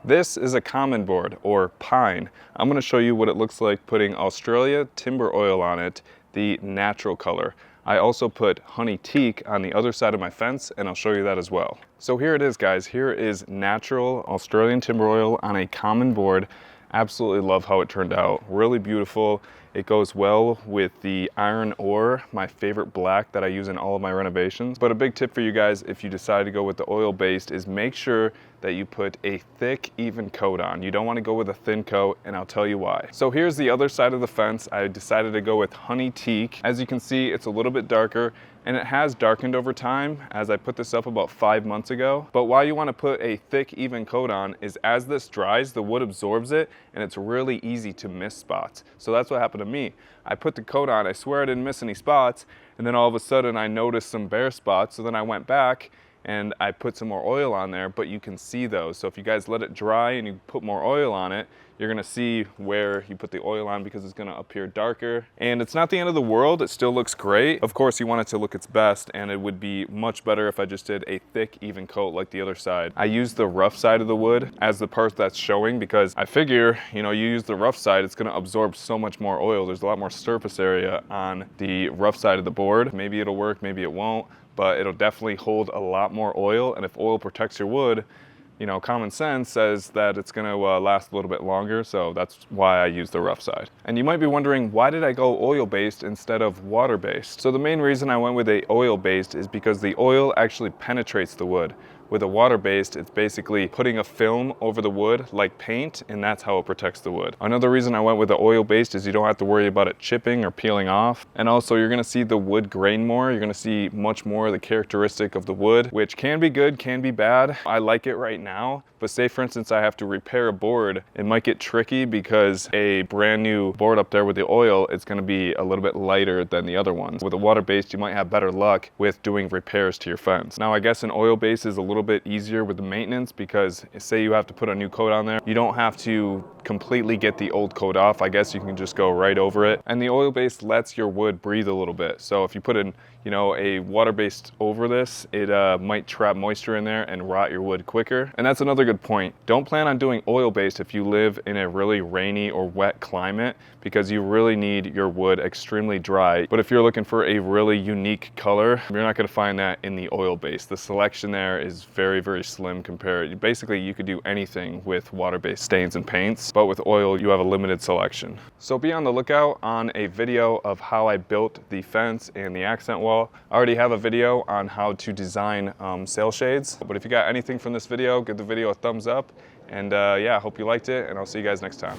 This is a common board, or pine. I'm going to show you what it looks like putting Australia timber oil on it, the natural color. I also put honey teak on the other side of my fence, and I'll show you that as well. So here it is, guys. Here is natural Australian timber oil on a common board. Absolutely love how it turned out. Really beautiful. It goes well with the iron ore, my favorite black that I use in all of my renovations. But a big tip for you guys, if you decide to go with the oil-based, is make sure that you put a thick, even coat on. You don't want to go with a thin coat, and I'll tell you why. So here's the other side of the fence. I decided to go with honey teak. As you can see, it's a little bit darker, and it has darkened over time as I put this up about 5 months ago. But why you want to put a thick, even coat on is as this dries, the wood absorbs it, and it's really easy to miss spots. So that's what happened to me. I put the coat on, I swear I didn't miss any spots, and then all of a sudden I noticed some bare spots, so then I went back and I put some more oil on there, but you can see those. So if you guys let it dry and you put more oil on it, you're gonna see where you put the oil on because it's gonna appear darker. And it's not the end of the world, it still looks great. Of course, you want it to look its best, and it would be much better if I just did a thick, even coat like the other side. I use the rough side of the wood as the part that's showing because I figure, you use the rough side, it's gonna absorb so much more oil. There's a lot more surface area on the rough side of the board. Maybe it'll work, maybe it won't, but it'll definitely hold a lot more oil. And if oil protects your wood, common sense says that it's going to last a little bit longer, so that's why I use the rough side. And you might be wondering, why did I go oil-based instead of water-based? So the main reason I went with a oil-based is because the oil actually penetrates the wood. With a water-based, it's basically putting a film over the wood like paint, and that's how it protects the wood. Another reason I went with the oil-based is you don't have to worry about it chipping or peeling off. And also, you're gonna see the wood grain more. You're gonna see much more of the characteristic of the wood, which can be good, can be bad. I like it right now, but say for instance, I have to repair a board, it might get tricky because a brand new board up there with the oil, it's gonna be a little bit lighter than the other ones. With a water-based, you might have better luck with doing repairs to your fence. Now, I guess an oil-based is a little bit easier with the maintenance because say you have to put a new coat on there, you don't have to completely get the old coat off. I guess you can just go right over it. And the oil-based lets your wood breathe a little bit. So if you put in, a water-based over this, it might trap moisture in there and rot your wood quicker. And that's another good point. Don't plan on doing oil-based if you live in a really rainy or wet climate because you really need your wood extremely dry. But if you're looking for a really unique color, you're not gonna find that in the oil-based. The selection there is very, very slim compared. Basically, you could do anything with water-based stains and paints, but with oil, you have a limited selection. So be on the lookout on a video of how I built the fence and the accent wall. I already have a video on how to design sail shades, but if you got anything from this video, give the video a thumbs up, and yeah, I hope you liked it, and I'll see you guys next time.